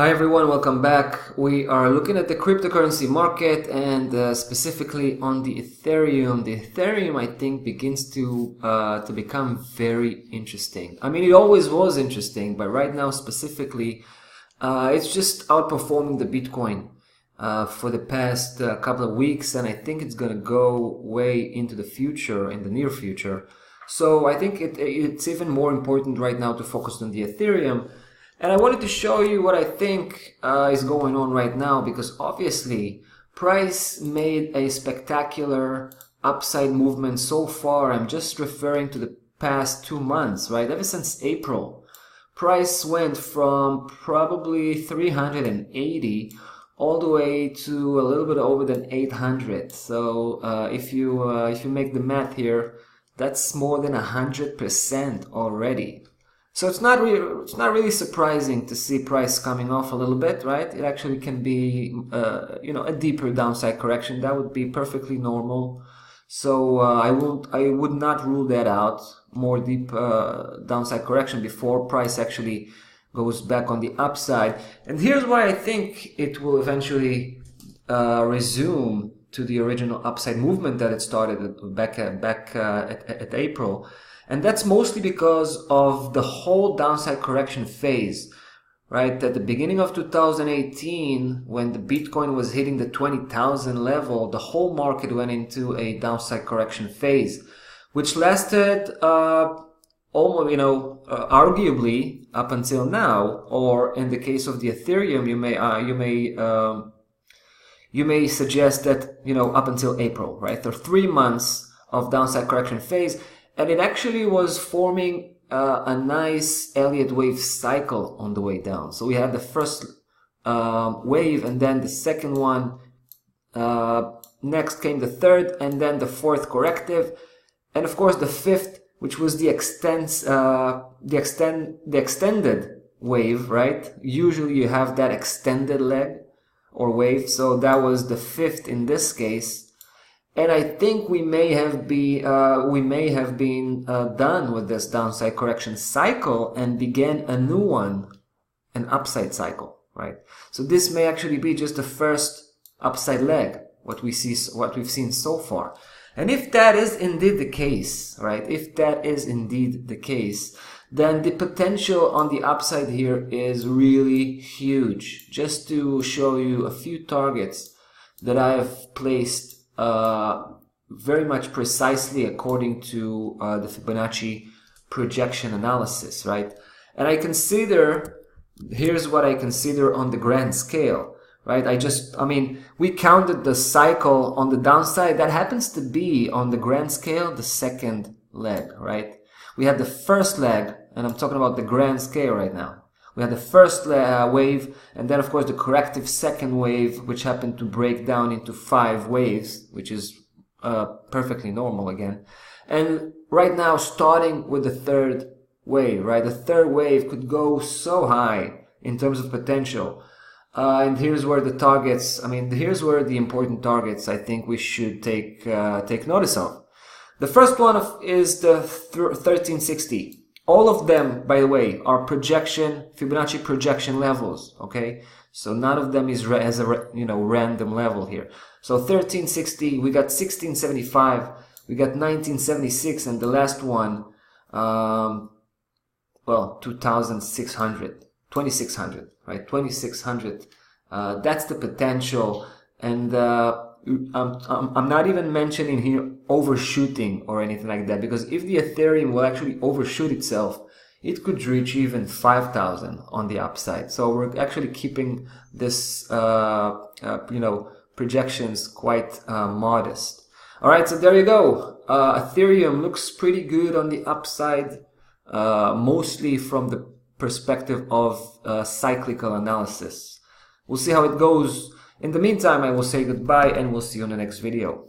Hi everyone, welcome back. We are looking at the cryptocurrency market and specifically on the Ethereum. The Ethereum, I think, begins to become very interesting. I mean, it always was interesting, but right now specifically, it's just outperforming the Bitcoin for the past couple of weeks, and I think it's going to go way into the future, in the near future. So I think it's even more important right now to focus on the Ethereum. And I wanted to show you what I think is going on right now, because obviously price made a spectacular upside movement so far. I'm just referring to the past 2 months, right? Ever since April, price went from probably 380 all the way to a little bit over than 800. So if you make the math here, that's more than 100% already. So it's not really surprising to see price coming off a little bit, right? It actually can be, a deeper downside correction. That would be perfectly normal. So I would not rule that out. More deep downside correction before price actually goes back on the upside. And here's why I think it will eventually resume to the original upside movement that it started back at April. And that's mostly because of the whole downside correction phase, right? At the beginning of 2018, when the Bitcoin was hitting the 20,000 level, the whole market went into a downside correction phase, which lasted arguably up until now. Or in the case of the Ethereum, you may suggest that, up until April, right? There are 3 months of downside correction phase. And it actually was forming a nice Elliott wave cycle on the way down. So we had the first wave, and then the second one. Next came the third, and then the fourth corrective, and of course the fifth, which was the extended wave, right? Usually you have that extended leg or wave, so that was the fifth in this case. And I think we may have been done with this downside correction cycle and began a new one, an upside cycle, right? So this may actually be just the first upside leg, what we've seen so far. And if that is indeed the case, right? If that is indeed the case, then the potential on the upside here is really huge. Just to show you a few targets that I have placed very much precisely according to the Fibonacci projection analysis, right? And here's what I consider on the grand scale, right? We counted the cycle on the downside. That happens to be on the grand scale, the second leg, right? We had the first leg, and I'm talking about the grand scale right now. We had the first wave, and then of course the corrective second wave, which happened to break down into 5 waves, which is perfectly normal again. And right now, starting with the third wave, right? The third wave could go so high in terms of potential. And here's where the important targets I think we should take notice of. The first one is the 1360. All of them, by the way, are Fibonacci projection levels, okay? So none of them has a random level here. So 1360, we got 1675, we got 1976, and the last one, 2600, right? 2600. That's the potential, and I'm not even mentioning here overshooting or anything like that, because if the Ethereum will actually overshoot itself, it could reach even 5,000 on the upside. So we're actually keeping this, projections quite modest. All right, so there you go. Ethereum looks pretty good on the upside, mostly from the perspective of cyclical analysis. We'll see how it goes. In the meantime, I will say goodbye, and we'll see you on the next video.